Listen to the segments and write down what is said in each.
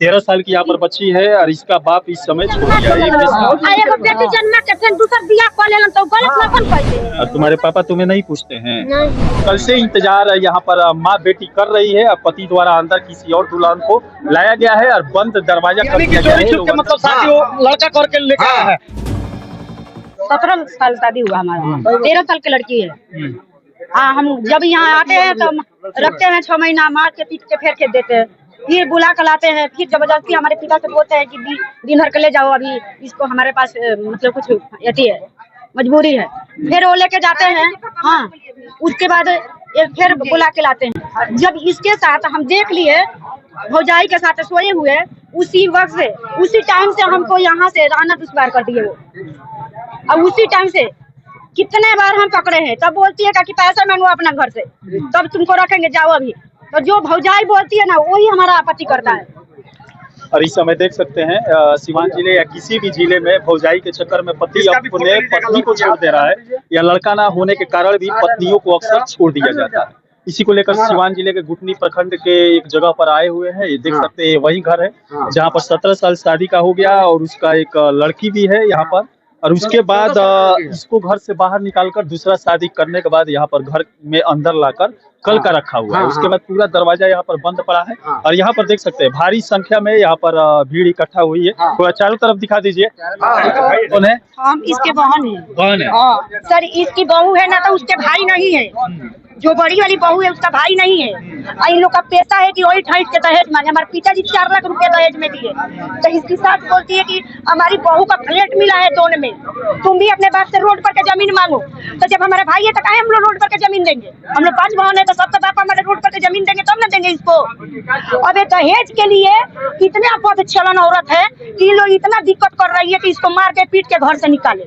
13 साल की यहाँ पर बच्ची है और इसका बाप इस समय छोड़ गया है। बेटी जन्म के फिर दूसर बियाह कर लेलन तो गलत ना बन पाइले। और तुम्हारे पापा तुम्हें नहीं पूछते हैं? नहीं। कल से इंतजार यहाँ पर माँ बेटी कर रही है और पति द्वारा अंदर किसी और दुल्हन को लाया गया है और बंद दरवाजा कर दिया गया है। मतलब शादी लड़का करके लेकर आया है। 17 साल शादी हुआ हमारा, 13 साल की लड़की है। हाँ, हम जब यहाँ आते हैं तो रखते हैं 6 महीना, मार के पीट के फेर के देते हैं, फिर बुला कर लाते हैं, फिर जबरदस्ती हमारे पिता से बोलते हैं कि दिन भर के ले जाओ, अभी इसको हमारे पास मतलब कुछ यति है, मजबूरी है। फिर वो लेके जाते हैं। हाँ, उसके बाद फिर बुला के लाते हैं। जब इसके साथ हम देख लिए भौजाई के साथ सोए हुए, उसी वक्त से उसी टाइम से हमको यहाँ से राना दुश्वार कर दिए वो। अब उसी टाइम से कितने बार हम पकड़े हैं, तब बोलती है कि पैसा मांगो अपना घर से, तब तुमको रखेंगे, जाओ अभी। तो जो भौजाई बोलती है ना, वही हमारा आपत्ति करता है। और इस समय देख सकते हैं सिवान जिले या किसी भी जिले में भौजाई के चक्कर में पति अपने पत्नी को छोड़ दे रहा है, या लड़का ना होने के कारण भी पत्नियों को अक्सर छोड़ दिया जाता है। इसी को लेकर सिवान जिले के गुटनी प्रखंड के एक जगह पर आए हुए हैं। ये देख सकते हैं, वही घर है जहाँ पर 17 साल शादी का हो गया और उसका एक लड़की भी है यहाँ पर। और उसके बाद इसको घर से बाहर निकालकर दूसरा शादी करने के बाद यहाँ पर घर में अंदर लाकर कल का रखा हुआ है। उसके बाद पूरा दरवाजा यहाँ पर बंद पड़ा है। और यहाँ पर देख सकते हैं भारी संख्या में यहाँ पर भीड़ इकट्ठा हुई है। थोड़ा चारों तरफ दिखा दीजिए। कौन है? हम इसके बहन है। बहन है सर, इसकी बहू है ना, तो उसके भाई नहीं है। जो बड़ी वाली बहू है उसका भाई नहीं है। इन लोग का पैसा है कि वही ठाइस के दहेज मांगे। हमारे पिताजी 4 लाख रुपए दहेज में दिए। तो इसकी सास बोलती है कि हमारी बहू का फ्लैट मिला है दोनों में, तुम भी अपने बाप से रोड पर के जमीन मांगो। तो जब हमारे भाई है तो काहे हम लोग रोड पर के जमीन देंगे? हम लोग 5 बहन है, तो सबका बाप हमारे रोड पर के जमीन देंगे तब ना देंगे इसको। अब दहेज के लिए कितने पद छलन औरत है कि लोग इतना दिक्कत कर रही है कि इसको मार के पीट के घर से निकाले।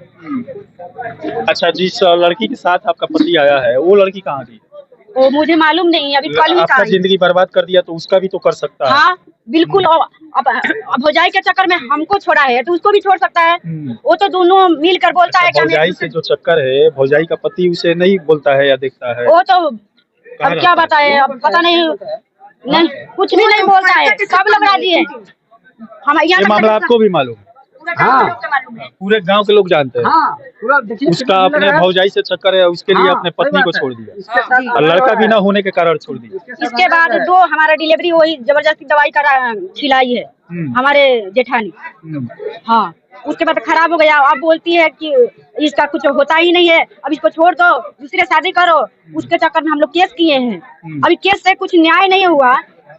अच्छा, जिस लड़की के साथ आपका पति आया है वो लड़की कहाँ गई? वो मुझे मालूम नहीं, अभी कल ही आपका जिंदगी बर्बाद कर दिया तो उसका भी तो कर सकता है। हाँ बिल्कुल। अब भौजाई के चक्कर में हमको छोड़ा है तो उसको भी छोड़ सकता है। वो तो दोनों मिलकर बोलता है कि भौजाई से जो चक्कर है, भौजाई का पति उसे नहीं बोलता है या देखता है? वो तो अब क्या बताए, अब पता नहीं, नहीं कुछ भी नहीं बोलता है, सब लोग राजी है। हम ये मामला आपको भी मालूम है? हाँ, पूरे गांव के लोग जानते हैं। उसका अपने भौजाई से चक्कर है, उसके लिए अपने पत्नी को छोड़ दिया और लड़का भी ना होने के कारण छोड़ दिया। इसके बाद 2 हमारा डिलीवरी वही जबरदस्ती दवाई करा खिलाई है हमारे जेठानी। हाँ, उसके बाद खराब हो गया। अब बोलती है कि इसका कुछ होता ही नहीं है, अब इसको छोड़ दो, दूसरे शादी करो। उसके चक्कर में हम लोग केस किए हैं। अभी केस से कुछ न्याय नहीं हुआ,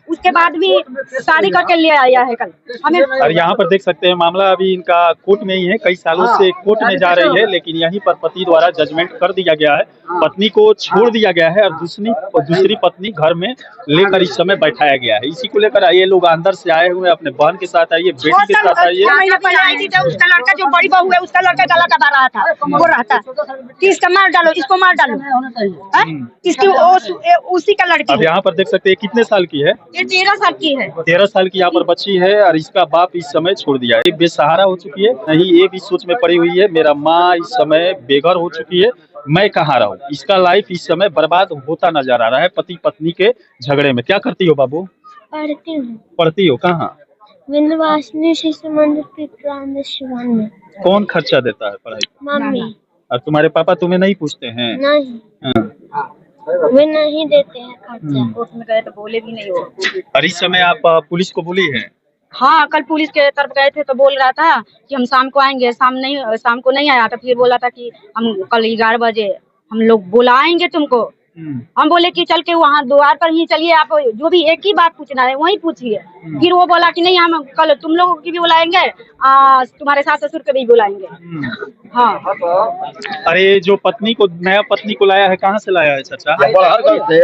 उसके बाद भी शादी करके ले आया है कल हमें। और यहाँ पर देख सकते हैं मामला अभी इनका कोर्ट में ही है, कई सालों से कोर्ट में जा रही है, लेकिन यहीं पर पति द्वारा जजमेंट कर दिया गया है, पत्नी को छोड़ दिया गया है और दूसरी पत्नी घर में लेकर इस समय बैठाया गया है। इसी को लेकर ये लोग अंदर से आए हुए अपने बहन के साथ आइए, बेटी के साथ आइए। उसका लड़का जो बड़ी बहू है उसका लड़का गला दबा रहा था, बोल रहा था कि इसका मार डालो, इसको मार डालो। इसकी उसी का लड़की। अब यहाँ पर देख सकते हैं कितने साल की है? ये 13 साल की है। 13 साल की यहाँ पर बच्ची है और इसका बाप इस समय छोड़ दिया है। बेसहारा हो चुकी है, नहीं ये भी सोच में पड़ी हुई है, मेरा माँ इस समय बेघर हो चुकी है, मैं कहाँ रहूँ। इसका लाइफ इस समय बर्बाद होता नजर आ रहा है पति पत्नी के झगड़े में। क्या करती हो बाबू? पढ़ती हूँ। पढ़ती हो कहाँ? विंध्यवासिनी शिशु मंदिर प्राइमरी शिवान में। कौन खर्चा देता है पढ़ाई? मम्मी। और तुम्हारे पापा तुम्हें नहीं पूछते हैं? नहीं, वे नहीं देते हैं खर्चा। कोर्ट में गए तो बोले भी नहीं हो। और इस समय आप पुलिस को बोली है? हाँ, कल पुलिस के तरफ गए थे तो बोल रहा था कि हम शाम को आएंगे। शाम को नहीं आया, तो फिर बोला था कि हम कल 11 बजे हम लोग बुलाएंगे तुमको। हम बोले कि चल के वहाँ द्वार पर ही चलिए, आप जो भी एक ही बात पूछना है वही पूछिए। फिर वो बोला कि नहीं, हम कल तुम लोगों की भी बुलाएंगे, तुम्हारे सास ससुर के भी बुलाएंगे। हाँ। अरे जो नया पत्नी को लाया है, कहाँ से लाया है चाचा? बड़हर से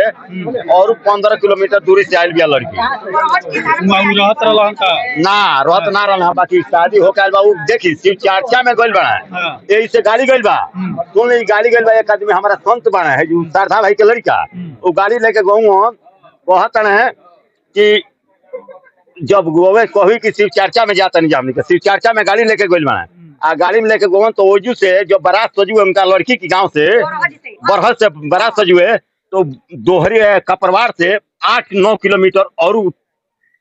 और 15 किलोमीटर दूरी से आयल बिया लड़की। रहत रहलन का ना रहत ना रहल, बाकी शादी हो गइल बा। उ देखी शिव चर्चा में गइल बा, यही से गाड़ी गइल बा। तुम गाड़ी गइल बा, एक आदमी हमारा संत बना है जो शारदा भाई के लड़का, वो गाड़ी लेके गऊ कहतन है कि जब गोवे कही कि शिव चर्चा में जाता नहीं जामनी, शिव चर्चा में गाड़ी लेके गइल बा। आ गाड़ी में लेके गोवन तो ओजू से जो बारात सजुए उनका लड़की की गांव से बरहल से बारात सजुए, तो दोहरी कपरवार से 8-9 किलोमीटर और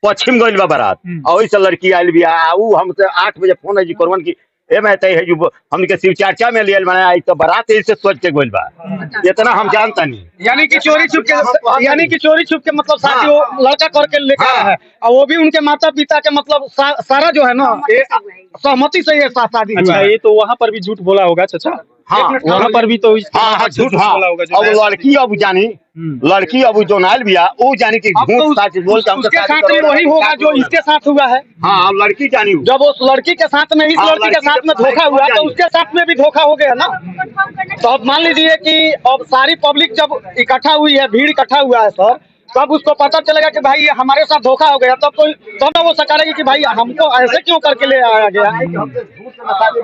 पश्चिम गइल बा बारात और से लड़की आयल बिया ऊ हमसे 8 बजे फोन है जी करवन की ए मैं तय है जो हमके शिव चर्चा में लियल बना आई तो बारात ऐसे सोच के गइल बा इतना हम जानता नहीं। यानी कि चोरी छुप के मतलब शादी वो लड़का करके लेकर आया है और वो भी उनके माता पिता के मतलब सारा जो है ना सहमति से ये शादी हुआ अच्छा है। ये तो वहाँ पर भी झूठ बोला होगा चाचा। हाँ वहाँ पर भी तो झूठ बोला होगा। अब लड़की अब जानी लड़की अब जो नायल बिया वो जानी कि झूठ सच बोल के उसके साथ में वही होगा जो इसके साथ हुआ है। हाँ अब लड़की जानी जब उस लड़की के साथ में इस लड़की के साथ में धोखा हुआ तो उसके साथ में भी धोखा हो गया ना। तो अब मान लीजिए कि अब सारी पब्लिक जब इकट्ठा हुई है भीड़ इकट्ठा हुआ है सर तब उसको पता चलेगा कि भाई ये हमारे साथ धोखा हो गया तब ना वो सकारेगी कि भाई हमको ऐसे क्यों करके ले आया गया।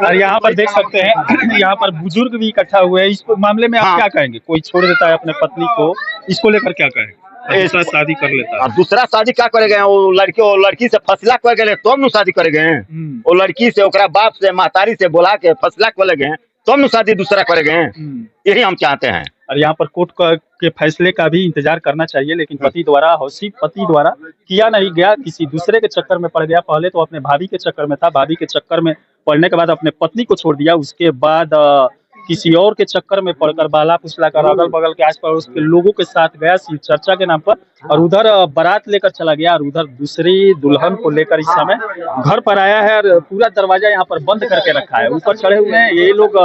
और यहाँ पर देख सकते हैं यहाँ पर बुजुर्ग भी इकट्ठा हुए हैं। इस मामले में आप क्या कहेंगे? कोई छोड़ देता है अपने पत्नी को, इसको लेकर क्या कहेंगे? ऐसा शादी कर लेता है और दूसरा शादी क्या करे गए वो लड़की से फसला कर गए तो हम शादी करे गए वो लड़की से ओकरा बाप से महतारी से बोला के फसला कर गए तो हम शादी दूसरा करे गए। यही हम चाहते हैं। और यहाँ पर कोर्ट के फैसले का भी इंतजार करना चाहिए लेकिन पति द्वारा किया नहीं गया, किसी दूसरे के चक्कर में पड़ गया। पहले तो अपने भाभी के चक्कर में था, भाभी के चक्कर में पड़ने के बाद अपने पत्नी को छोड़ दिया, उसके बाद किसी और के चक्कर में पड़कर बाला फुसला कर अगल बगल के आस पड़ोस के लोगों के साथ गया शिव चर्चा के नाम पर और उधर बारात लेकर चला गया और उधर दूसरी दुल्हन को लेकर इस समय घर पर आया है और पूरा दरवाजा यहाँ पर बंद करके रखा है। ऊपर चढ़े हुए हैं ये लोग,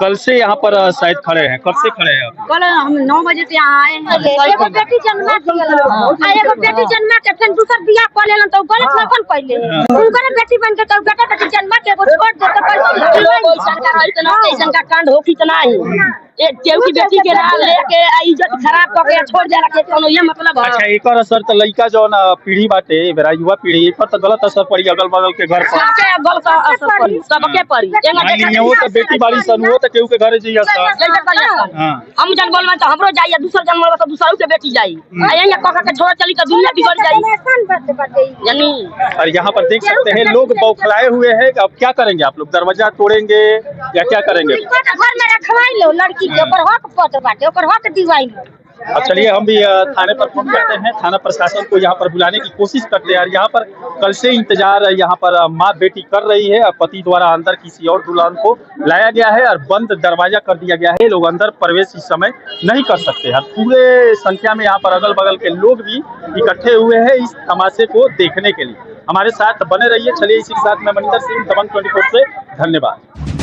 कल से यहाँ पर शायद खड़े हैं। कब से खड़े हैं? कल हम 9 बजे से यहाँ आए हैं। एगो बेटी जन्मा के फिर दूसर बियाह कर लेलन तो गलत ना कौन पहले उनकर बेटी बन के तो बेटा जन्मा के एगो छोड़ देते पैसा सरकार इतना ऐसा का कांड हो कितना ही एक केहू की बेटी के नाम लेके इज्जत खराब करके छोड़ जाला के कोनो ये मतलब है। अच्छा एकर असर तो लड़का जो ना पीढ़ी बाटे मेरा युवा पीढ़ी पर तो गलत असर पड़ी अगल बगल के घर पर सबके गलत असर पड़ी सबके पड़ी वो तो बेटी बाड़ी सन वो तो केहू के घर जी हम जन बोलबे तो हमरो जाइए दूसर जन बोलबे तो दूसरों के बेटी जाई यही कह के छोड़ चली तो दुनिया बिगड़ जाई यानी। और यहाँ पर देख सकते हैं लोग बौखलाए हुए हैं। अब क्या करेंगे आप लोग? दरवाजा तोड़ेंगे या क्या करेंगे? घर में रखवाई लो लड़की के ऊपर हक पत बाटे ऊपर हक दिवाई लो। अब चलिए हम भी थाने पर फोन करते हैं, थाना प्रशासन को यहाँ पर बुलाने की कोशिश करते हैं। और यहाँ पर कल से इंतजार यहाँ पर माँ बेटी कर रही है और पति द्वारा अंदर किसी और दुल्हन को लाया गया है और बंद दरवाजा कर दिया गया है। लोग अंदर प्रवेश इस समय नहीं कर सकते हैं। पूरे संख्या में यहाँ पर अगल बगल के लोग भी इकट्ठे हुए हैं इस तमाशे को देखने के लिए। हमारे साथ बने रहिए। चलिए इसी के साथ मैं मनिंदर सिंह, दबंग 24 से धन्यवाद।